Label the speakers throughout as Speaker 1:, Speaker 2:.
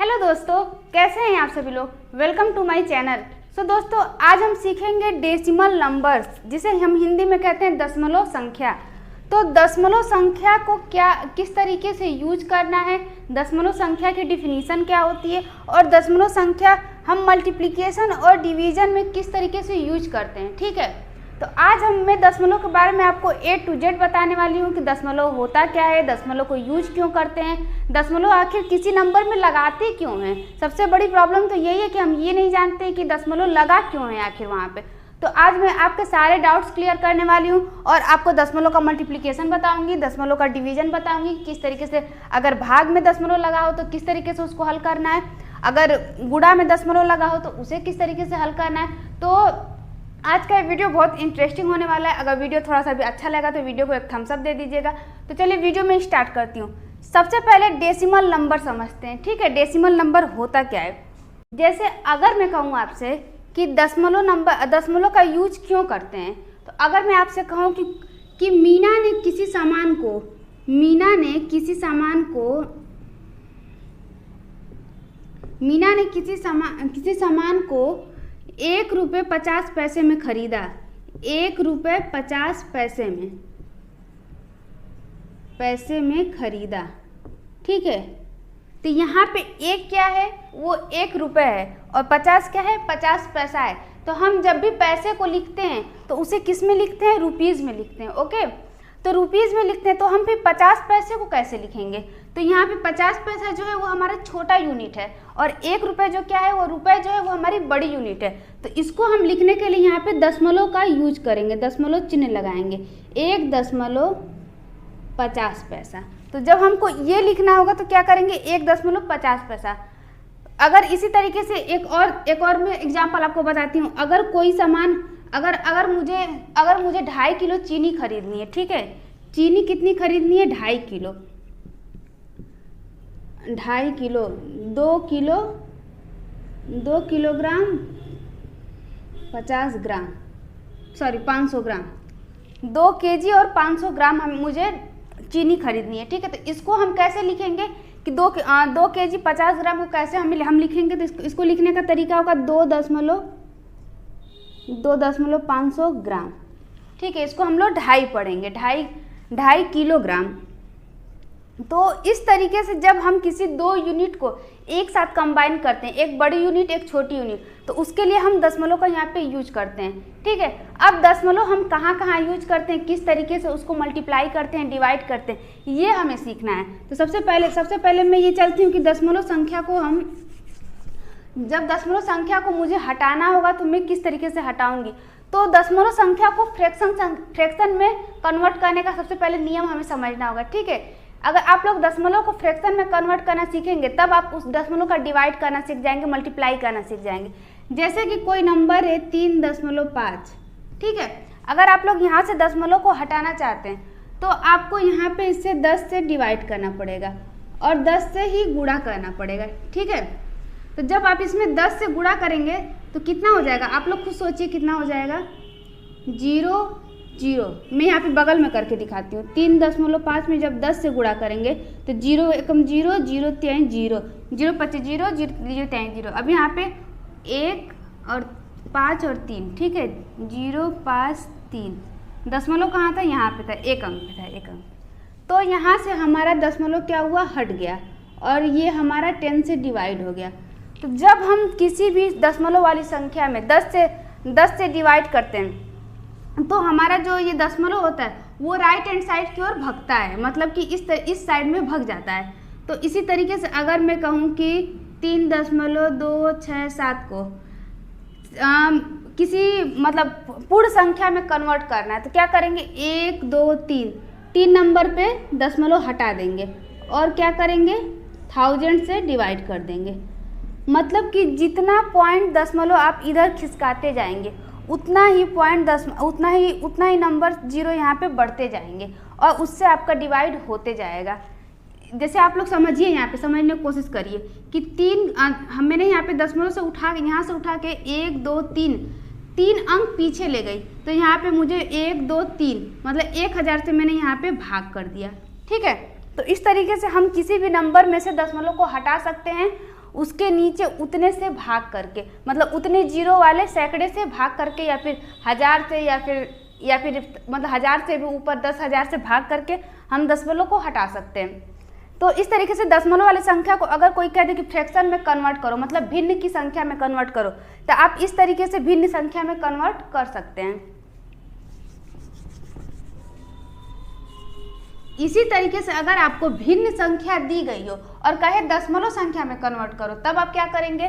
Speaker 1: Hello दोस्तों, कैसे हैं आप सभी लोग। Welcome to my channel. So दोस्तों, आज हम सीखेंगे डेसिमल नंबर्स, जिसे हम हिंदी में कहते हैं दशमलव संख्या। तो दशमलव संख्या को किस तरीके से यूज करना है, दशमलव संख्या की डिफिनीशन क्या होती है, और दशमलव संख्या हम मल्टीप्लिकेशन और डिवीजन में किस तरीके से यूज करते हैं। ठीक है, तो आज मैं दशमलव के बारे में आपको A to Z बताने वाली हूँ कि दशमलव होता क्या है, दशमलव को यूज क्यों करते हैं, दशमलव आखिर किसी नंबर में लगाते क्यों हैं। सबसे बड़ी प्रॉब्लम तो यही है कि हम ये नहीं जानते कि दशमलव लगा क्यों है आखिर वहाँ पे। तो आज मैं आपके सारे डाउट्स क्लियर करने वाली हूँ और आपको दशमलव का मल्टीप्लिकेशन बताऊँगी, दशमलव का डिवीजन बताऊँगी, किस तरीके से अगर भाग में दशमलव लगा हो तो किस तरीके से उसको हल करना है, अगर गुणा में दशमलव लगा हो तो उसे किस तरीके से हल करना है। तो आज का वीडियो बहुत इंटरेस्टिंग होने वाला है। अगर वीडियो थोड़ा सा भी अच्छा लगा तो वीडियो को एक थम्स अप दे दीजिएगा। तो चलिए वीडियो में स्टार्ट करती हूँ। सबसे पहले डेसिमल नंबर समझते हैं। ठीक है, डेसिमल नंबर होता क्या है। जैसे अगर मैं कहूँ आपसे कि दशमलव का यूज क्यों करते हैं, तो अगर मैं आपसे कहूँ कि मीना ने किसी सामान को 1 रुपये 50 पैसे में खरीदा। 1 रुपये 50 पैसे में खरीदा। ठीक है, तो यहाँ पे 1 क्या है, वो 1 रुपये है, और 50 क्या है, 50 पैसा है। तो हम जब भी पैसे को लिखते हैं तो उसे किस में लिखते हैं, रुपीज़ में लिखते हैं। ओके, तो रुपीज़ में लिखते हैं। तो हम फिर 50 पैसे को कैसे लिखेंगे, तो यहाँ पे 50 पैसा जो है वो हमारा छोटा यूनिट है, और 1 रुपये जो क्या है, वो रुपये जो है वो हमारी बड़ी यूनिट है। तो इसको हम लिखने के लिए यहाँ पे दशमलव का यूज करेंगे, दशमलव चिन्ह लगाएंगे, 1.50 पैसा। तो जब हमको ये लिखना होगा तो क्या करेंगे, 1.50 पैसा। अगर इसी तरीके से एक और मैं एग्जाम्पल आपको बताती हूँ। अगर कोई सामान अगर मुझे 2.5 किलो चीनी खरीदनी है। ठीक है, चीनी कितनी खरीदनी है, 2.5 किलो। 2.5 किलो 2 किलोग्राम 500 ग्राम 2 केजी और 500 ग्राम मुझे चीनी खरीदनी है। ठीक है, तो इसको हम कैसे लिखेंगे कि 2 केजी 50 ग्राम को कैसे हम लिखेंगे। तो इसको लिखने का तरीका होगा 2.500 ग्राम। ठीक है, इसको हम लोग 2.5 पढ़ेंगे, 2.5 किलोग्राम। तो इस तरीके से जब हम किसी 2 यूनिट को एक साथ कंबाइन करते हैं, एक बड़ी यूनिट एक छोटी यूनिट, तो उसके लिए हम दशमलव का यहाँ पे यूज करते हैं। ठीक है, अब दशमलव हम कहाँ कहाँ यूज करते हैं, किस तरीके से उसको मल्टीप्लाई करते हैं, डिवाइड करते हैं, ये हमें सीखना है। तो सबसे पहले मैं ये चलती हूँ कि दशमलव संख्या को मुझे हटाना होगा तो मैं किस तरीके से हटाऊंगी। तो दशमलव संख्या को फ्रैक्शन में कन्वर्ट करने का सबसे पहले नियम हमें समझना होगा। ठीक है, अगर आप लोग दशमलव को फ्रैक्शन में कन्वर्ट करना सीखेंगे तब आप उस दशमलव का डिवाइड करना सीख जाएंगे, मल्टीप्लाई करना सीख जाएंगे। जैसे कि कोई नंबर है 3.5। ठीक है, अगर आप लोग यहाँ से दशमलव को हटाना चाहते हैं तो आपको यहाँ पे इससे 10 से डिवाइड करना पड़ेगा और 10 से ही गुणा करना पड़ेगा। ठीक है, तो जब आप इसमें 10 से गुणा करेंगे तो कितना हो जाएगा, आप लोग खुद सोचिए कितना हो जाएगा। 0 0, मैं यहाँ पे बगल में करके दिखाती हूँ। 3.5 में जब 10 से गुणा करेंगे तो 0 एकम 0 0 3 0 0 5 0 0 3 0। अब यहाँ पे 1 और 5 और 3। ठीक है, 0 5 3। दशमलव कहाँ था, यहाँ पे था, एक अंक पे था, एक अंक। तो यहाँ से हमारा दशमलव क्या हुआ, हट गया और ये हमारा 10 से डिवाइड हो गया। तो जब हम किसी भी दशमलव वाली संख्या में 10 से डिवाइड करते हैं तो हमारा जो ये दशमलव होता है वो राइट हैंड साइड की ओर भगता है, मतलब कि इस साइड में भग जाता है। तो इसी तरीके से अगर मैं कहूँ कि 3.267 को किसी मतलब पूर्ण संख्या में कन्वर्ट करना है तो क्या करेंगे, 1 2 3 नंबर पे दशमलव हटा देंगे और क्या करेंगे, 1000 से डिवाइड कर देंगे। मतलब कि जितना पॉइंट दशमलव आप इधर खिसकाते जाएंगे उतना ही नंबर 0 यहाँ पे बढ़ते जाएंगे और उससे आपका डिवाइड होते जाएगा। जैसे आप लोग समझिए, यहाँ पे समझने की कोशिश करिए कि मैंने यहाँ पे दशमलव से उठा के 1 2 3 अंक पीछे ले गई। तो यहाँ पे मुझे 1 2 3 मतलब 1000 से मैंने यहाँ पे भाग कर दिया। ठीक है, तो इस तरीके से हम किसी भी नंबर में से दशमलव को हटा सकते हैं उसके नीचे उतने से भाग करके, मतलब उतने जीरो वाले सैकड़े से भाग करके, या फिर 1000 से, या फिर मतलब 1000 से भी ऊपर 10,000 से भाग करके हम दशमलव को हटा सकते हैं। तो इस तरीके से दशमलव वाली संख्या को अगर कोई कह दे कि फ्रैक्शन में कन्वर्ट करो, मतलब भिन्न की संख्या में कन्वर्ट करो, तो आप इस तरीके से भिन्न संख्या में कन्वर्ट कर सकते हैं। इसी तरीके से अगर आपको भिन्न संख्या दी गई हो और कहे दशमलव संख्या में कन्वर्ट करो, तब आप क्या करेंगे,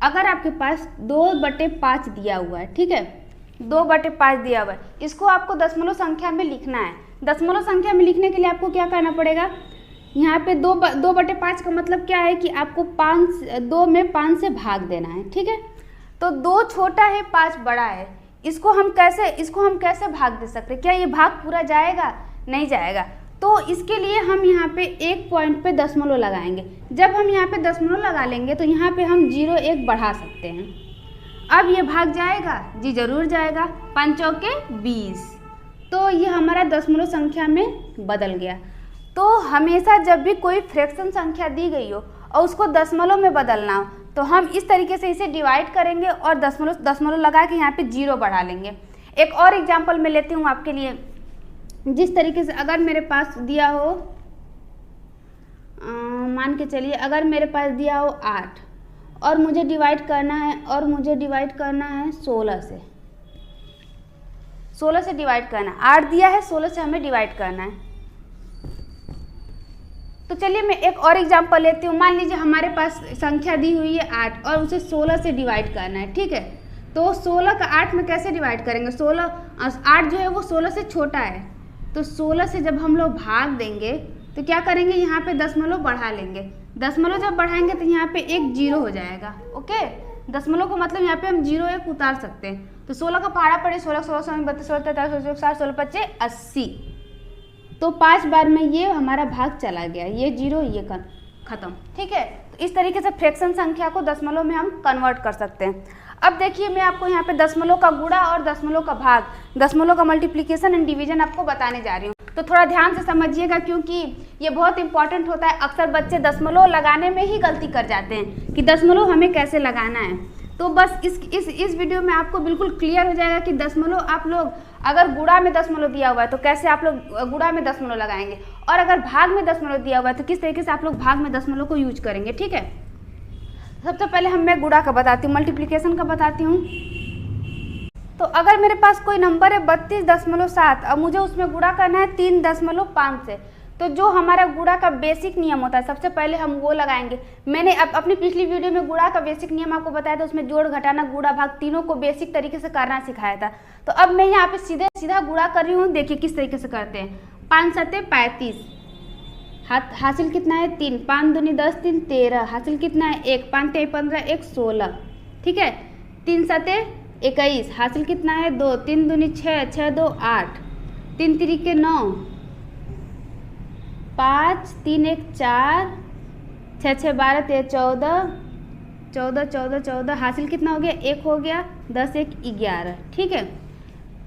Speaker 1: अगर आपके पास 2/5 दिया हुआ है, ठीक है, 2/5 दिया हुआ है, इसको आपको दशमलव संख्या में लिखना है। दशमलव संख्या में लिखने के लिए आपको क्या करना पड़ेगा, यहाँ पे 2/5 का मतलब क्या है कि आपको 2 में 5 से भाग देना है, ठीक है। तो 2 छोटा है, 5 बड़ा है, इसको हम कैसे भाग दे सकते हैं? क्या ये भाग पूरा जाएगा? नहीं जाएगा। तो इसके लिए हम यहाँ पे एक पॉइंट पे दशमलव लगाएंगे। जब हम यहाँ पे दशमलव लगा लेंगे तो यहाँ पे हम 0 1 बढ़ा सकते हैं। अब ये भाग जाएगा? जी जरूर जाएगा। 5 चौके 20, तो ये हमारा दशमलव संख्या में बदल गया। तो हमेशा जब भी कोई फ्रैक्शन संख्या दी गई हो और उसको दशमलव में बदलना हो, तो हम इस तरीके से इसे डिवाइड करेंगे और दशमलव लगा के यहाँ पे 0 बढ़ा लेंगे। एक और एग्जांपल मैं लेती हूँ आपके लिए। जिस तरीके से अगर मेरे पास दिया हो, मान के चलिए अगर मेरे पास दिया हो 8 और मुझे डिवाइड करना है 16 से। 16 से डिवाइड करना है, 8 दिया है, 16 से हमें डिवाइड करना है। तो चलिए मैं एक और एग्जांपल लेती हूँ। मान लीजिए हमारे पास संख्या दी हुई है 8 और उसे 16 से डिवाइड करना है, ठीक है। तो 16 का 8 में कैसे डिवाइड करेंगे? 8 जो है वो 16 से छोटा है, तो 16 से जब हम लोग भाग देंगे तो क्या करेंगे, यहाँ पे दशमलव बढ़ा लेंगे। दशमलव जब बढ़ाएंगे तो यहाँ पे एक 0 हो जाएगा, ओके। दशमलव को मतलब यहाँ पे हम 0 1 उतार सकते हैं। तो 16 का पहाड़ा पड़े 16 16 16 32 16 43 16 16 25 80, तो 5 बार में ये हमारा भाग चला गया, ये 0 ये खत्म, ठीक है। तो इस तरीके से फ्रैक्शन संख्या को दशमलव में हम कन्वर्ट कर सकते हैं। अब देखिए मैं आपको यहाँ पे दशमलव का गुणा और दशमलव का भाग, दशमलव का मल्टीप्लिकेशन एंड डिवीजन आपको बताने जा रही हूँ। तो थोड़ा ध्यान से समझिएगा क्योंकि ये बहुत इंपॉर्टेंट होता है। अक्सर बच्चे दशमलव लगाने में ही गलती कर जाते हैं कि दशमलव हमें कैसे लगाना है। तो बस इस वीडियो में आपको बिल्कुल क्लियर हो जाएगा कि दशमलव आप लोग अगर गुणा में दशमलव दिया हुआ है तो कैसे आप लोग गुणा में दशमलव लगाएंगे, और अगर भाग में दशमलव दिया हुआ है तो किस तरीके से आप लोग भाग में दशमलव को यूज करेंगे, ठीक है। सबसे पहले मैं गुणा का बताती हूँ, मल्टीप्लिकेशन का बताती हूँ। तो अगर मेरे पास कोई नंबर है 32.7 और मुझे उसमें गुणा करना है 3.5 से, तो जो हमारा गुणा का बेसिक नियम होता है सबसे पहले हम वो लगाएंगे। मैंने अपनी पिछली वीडियो में गुणा का बेसिक नियम आपको बताया था, उसमें जोड़ घटाना गुणा भाग तीनों को बेसिक तरीके से करना सिखाया था। तो अब मैं यहाँ पे सीधा गुणा कर रही हूँ। देखिए किस तरीके से करते हैं। 5 7 35, हासिल कितना है 3, 5 दूनी 10 3 13, हासिल कितना है 1, 5 3 15 1 16, ठीक है। 3 7 21, हासिल कितना है 2, 3 दूनी 6 6 2 8, 3 3 9, 5 3 1 4, 6 6 12 13 14 14 14 14, हासिल कितना हो गया 1 हो गया, 10 1 11, ठीक है।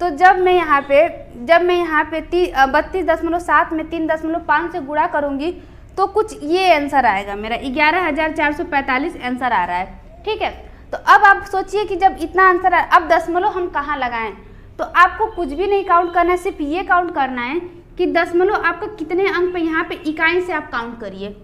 Speaker 1: तो जब मैं यहाँ पे 32.7 में 3.5 से गुणा करूँगी तो कुछ ये आंसर आएगा मेरा 11,445 आंसर आ रहा है, ठीक है। तो अब आप सोचिए कि जब इतना आंसर है, अब दशमलव हम कहाँ लगाएं? तो आपको कुछ भी नहीं काउंट करना है, सिर्फ ये काउंट करना है कि दशमलव आपका कितने अंक पे, यहाँ पे इकाई से आप काउंट करिए।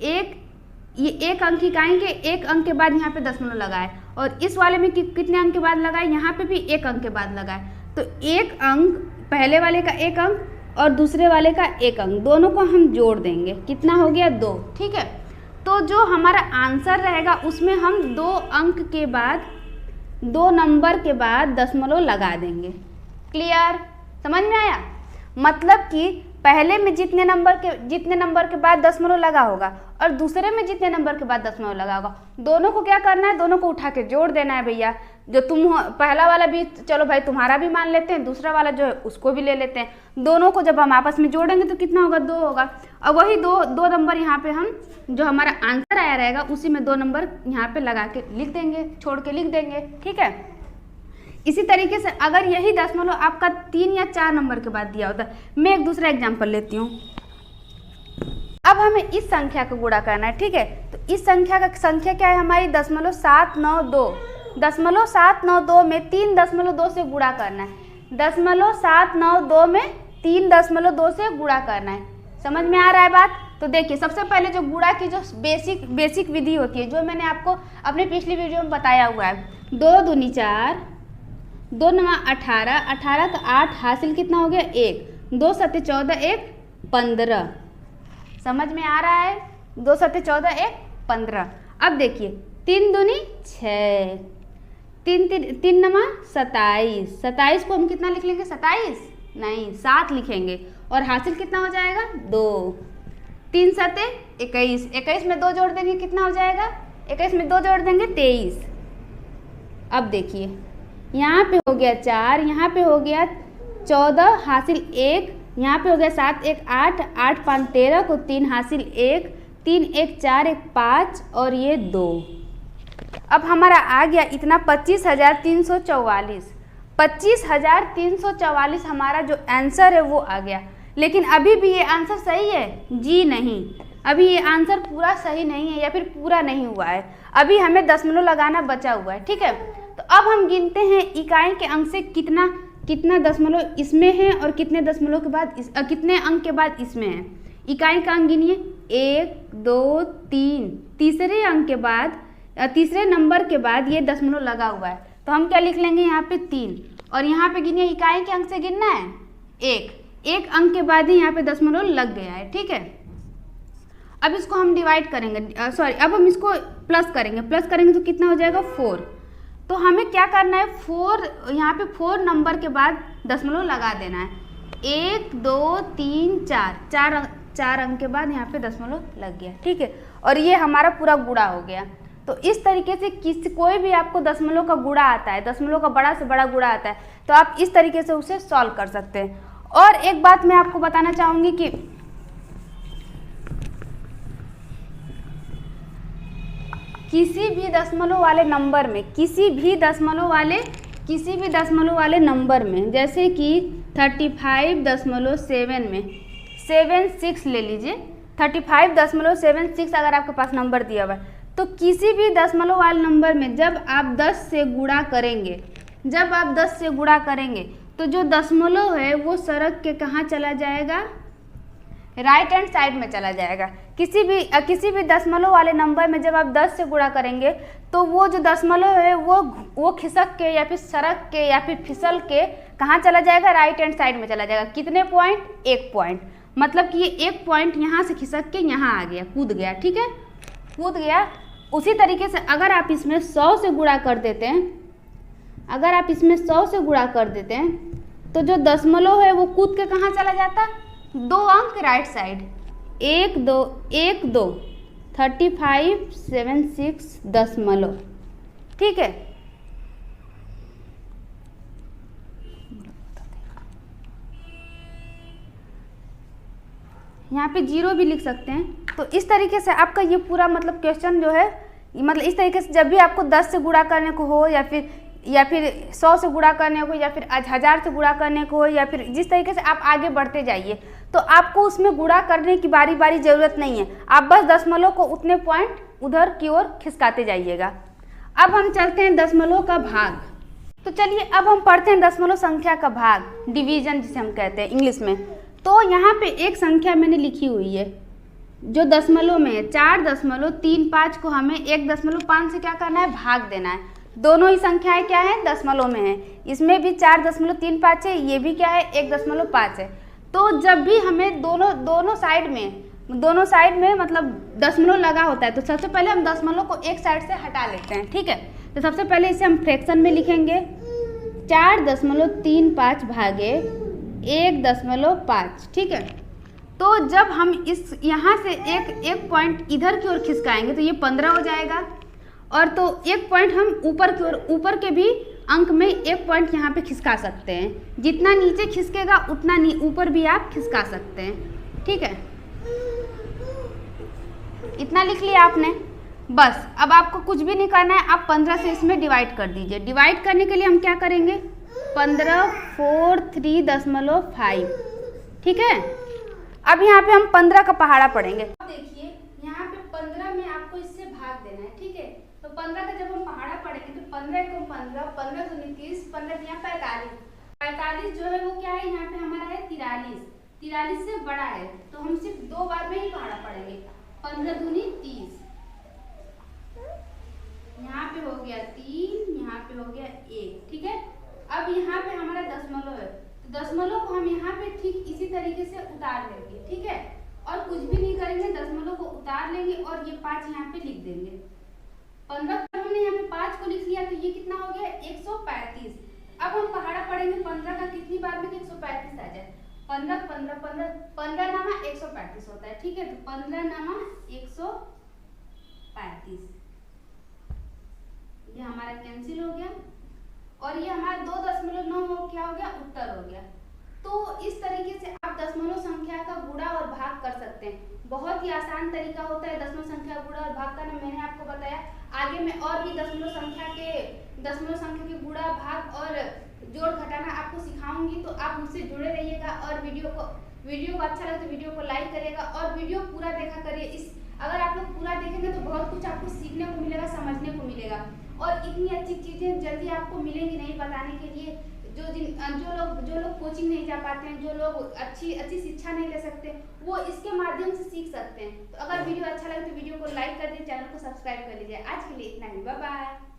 Speaker 1: ये एक अंक इकाई के, एक अंक के बाद यहाँ पे दशमलव लगाए, और इस वाले में कितने अंक के बाद लगाए, यहाँ पे भी एक अंक के बाद लगाए। तो एक अंक, पहले वाले का एक अंक और दूसरे वाले का एक अंक, दोनों को हम जोड़ देंगे, कितना हो गया 2, ठीक है। तो जो हमारा आंसर रहेगा उसमें हम 2 अंक के बाद, 2 नंबर के बाद दशमलव लगा देंगे। क्लियर? समझ में आया? मतलब कि पहले में जितने नंबर के बाद दशमलव लगा होगा और दूसरे में जितने नंबर के बाद दशमलव लगा होगा, दोनों को क्या करना है, दोनों को उठा के जोड़ देना है भैया। जो तुम पहला वाला भी, चलो भाई तुम्हारा भी मान लेते हैं, दूसरा वाला जो है उसको भी ले लेते हैं। दोनों को जब हम आपस में जोड़ेंगे तो कितना होगा 2 होगा, और वही दो नंबर यहाँ पे हम, जो हमारा आंसर आया रहेगा उसी में 2 नंबर यहाँ पे लगा के लिख देंगे, छोड़ के लिख देंगे, ठीक है। इसी तरीके से अगर यही दशमलव आपका 3 या 4 नंबर के बाद दिया होता, मैं एक दूसरा एग्जाम्पल लेती हूँ। अब हमें इस संख्या को गुणा करना है, ठीक है। तो इस संख्या क्या है हमारी 0.792। 0.792 में 3.2 से गुणा करना है। 0.792 में 3.2 से गुणा करना है। समझ में आ रहा है बात? तो देखिए सबसे पहले जो गुणा की जो बेसिक विधि होती है, जो मैंने आपको अपने पिछली वीडियो में बताया हुआ है, 2 दूनी 4, 2 9 18, 18 का 8 हासिल कितना हो गया 1, 2 7 14, 1 15। समझ में आ रहा है? 2 7 14, 1 15। अब देखिए 3 दूनी 6, 3 9 27, 27 को हम कितना लिख लेंगे 27 नहीं 7 लिखेंगे और हासिल कितना हो जाएगा 2, 3 7 21, 21 में 2 जोड़ देंगे कितना हो जाएगा 21 में 2 जोड़ देंगे 23। अब देखिए यहाँ पे हो गया 4, यहाँ पे हो गया 14 हासिल 1, यहाँ पे हो गया 7 1 8, 8 5 13 को 3 हासिल 1, 3 1 4 1 5 और ये 2। अब हमारा आ गया इतना 25,344। 25,344 हमारा जो आंसर है वो आ गया। लेकिन अभी भी ये आंसर सही है? जी नहीं, अभी ये आंसर पूरा सही नहीं है या फिर पूरा नहीं हुआ है। अभी हमें दशमलव लगाना बचा हुआ है, ठीक है। तो अब हम गिनते हैं इकाई के अंक से कितना दशमलव इसमें है और कितने दशमलव के बाद कितने अंक के बाद इसमें है। इकाई का अंक गिनिए 1 2 3, तीसरे अंक के बाद तीसरे नंबर के बाद ये दशमलव लगा हुआ है, तो हम क्या लिख लेंगे यहाँ पे 3 और यहाँ पे गिनिए इकाई के अंक से गिनना है 1 अंक के बाद ही यहाँ पे दशमलव लग गया है, ठीक है। अब इसको हम डिवाइड करेंगे, अब हम इसको प्लस करेंगे तो कितना हो जाएगा 4। तो हमें क्या करना है 4, यहाँ पे 4 नंबर के बाद दशमलव लगा देना है। 1 2 3 4 अंक के बाद यहाँ पे दशमलव लग गया, ठीक है। और ये हमारा पूरा गुणा हो गया। तो इस तरीके से कोई भी आपको दशमलव का गुणा आता है, दशमलव का बड़ा से बड़ा गुणा आता है, तो आप इस तरीके से उसे सॉल्व कर सकते हैं। और एक बात मैं आपको बताना चाहूँगी कि किसी भी दशमलव वाले नंबर में जैसे कि 35.7 में 76 ले लीजिए, 35.76 अगर आपके पास नंबर दिया हुआ है, तो किसी भी दशमलव वाले नंबर में जब आप 10 से गुणा करेंगे तो जो दशमलव है वो सड़क के कहाँ चला जाएगा, राइट हैंड साइड में चला जाएगा। किसी भी दशमलव वाले नंबर में जब आप 10 से गुणा करेंगे तो वो जो दशमलव है वो खिसक के या फिर सड़क के या फिर फिसल के कहाँ चला जाएगा, राइट हैंड साइड में चला जाएगा। कितने पॉइंट? 1 पॉइंट। मतलब कि ये 1 पॉइंट यहाँ से खिसक के यहाँ आ गया, कूद गया, ठीक है, कूद गया। उसी तरीके से अगर आप इसमें 100 से गुणा कर देते हैं, तो जो दशमलव है वो कूद के कहाँ चला जाता, 2 अंक राइट साइड, 1 2 35.76 दशमलव, ठीक है। यहाँ पे 0 भी लिख सकते हैं। तो इस तरीके से आपका ये पूरा मतलब क्वेश्चन जो है, मतलब इस तरीके से जब भी आपको 10 से गुणा करने को हो या फिर 100 से गुणा करने को या फिर 1000 से गुणा करने को हो या फिर जिस तरीके से आप आगे बढ़ते जाइए, तो आपको उसमें गुणा करने की बारी बारी ज़रूरत नहीं है। आप बस दशमलव को उतने पॉइंट उधर की ओर खिसकाते जाइएगा। अब हम चलते हैं दशमलव का भाग। तो चलिए अब हम पढ़ते हैं दशमलव संख्या का भाग, डिवीजन जिसे हम कहते हैं इंग्लिश में। तो यहाँ पे एक संख्या मैंने लिखी हुई है जो दशमलव में है, 4.35 को हमें 1.5 से क्या करना है, भाग देना है। दोनों ही संख्याएं क्या है, दशमलव में है। इसमें भी 4.35 है, ये भी क्या है, 1.5 है। तो जब भी हमें दोनों साइड में मतलब दशमलव लगा होता है, तो सबसे पहले हम दशमलव को एक साइड से हटा लेते हैं, ठीक है। तो सबसे पहले इसे हम फ्रैक्शन में लिखेंगे, 4.35 भागे 1.5, ठीक है। तो जब हम इस यहाँ से एक पॉइंट इधर की ओर खिसकाएंगे तो ये 15 हो जाएगा। और तो एक पॉइंट हम ऊपर के भी अंक में एक पॉइंट यहाँ पे खिसका सकते हैं। जितना नीचे खिसकेगा उतना ऊपर भी आप खिसका सकते हैं, ठीक है। इतना लिख लिया आपने, बस। अब आपको कुछ भी नहीं करना है, आप 15 से इसमें डिवाइड कर दीजिए। डिवाइड करने के लिए हम क्या करेंगे, 15 4 3.5, ठीक है। अब यहाँ पे हम 15 का पहाड़ा पढ़ेंगे। अब देखिए यहाँ पे 15 में आपको इससे भाग देना है, ठीक है। तो 15 का जब हम पहाड़ा पढ़ेंगे तो 15 को 15, 15 दूनी 30, 15 यहाँ 45, 45 जो है वो क्या है यहाँ पे हमारा है 43, 43 से बड़ा है, तो हम सिर्फ 2 बार में ही पहाड़ा पढ़ेंगे। 15 दूनी 30, यहाँ पे हो गया 3, यहाँ पे हो गया 1, ठीक है। अब यहाँ पे हमारा दशमलव है, तो दशमलव को हम यहाँ पे ठीक इसी तरीके से उतार लेंगे, ठीक है। और कुछ भी नहीं करेंगे, दशमलव को उतार लेंगे और ये 5 यहाँ पे लिख देंगे। 15 हमने यहाँ पे 5 को लिख लिया, तो ये कितना हो गया 135। अब हम पहाड़ा पढ़ेंगे 15 का कितनी बार में 135 आ जाए। 15 15 15 15 नामा 135 होता है, ठीक है। तो 15 नामा 135, ये हमारा कैंसिल हो गया और ये हमारा 2.9 हो क्या हो गया उत्तर हो गया। तो इस तरीके से आप दशमलव संख्या का गुणा और भाग कर सकते हैं। बहुत ही आसान तरीका होता है दशमलव संख्या गुणा और भाग करना, मैंने आपको बताया। आगे मैं और भी दशमलव संख्या के गुणा भाग और जोड़ घटाना आपको सिखाऊंगी, तो आप मुझसे जुड़े रहिएगा। और वीडियो को अच्छा लगे तो वीडियो को लाइक करिएगा और वीडियो पूरा देखा करिए। अगर आप लोग पूरा देखेंगे तो बहुत कुछ आपको सीखने को मिलेगा, समझने को मिलेगा और इतनी अच्छी चीज़ें जल्दी आपको मिलेंगी नहीं बताने के लिए। जो लोग कोचिंग नहीं जा पाते हैं, जो लोग अच्छी शिक्षा नहीं ले सकते, वो इसके माध्यम से सीख सकते हैं। तो अगर वीडियो अच्छा लगे तो वीडियो को लाइक कर दीजिए, चैनल को सब्सक्राइब कर लीजिए। आज के लिए इतना ही, बाय बाय।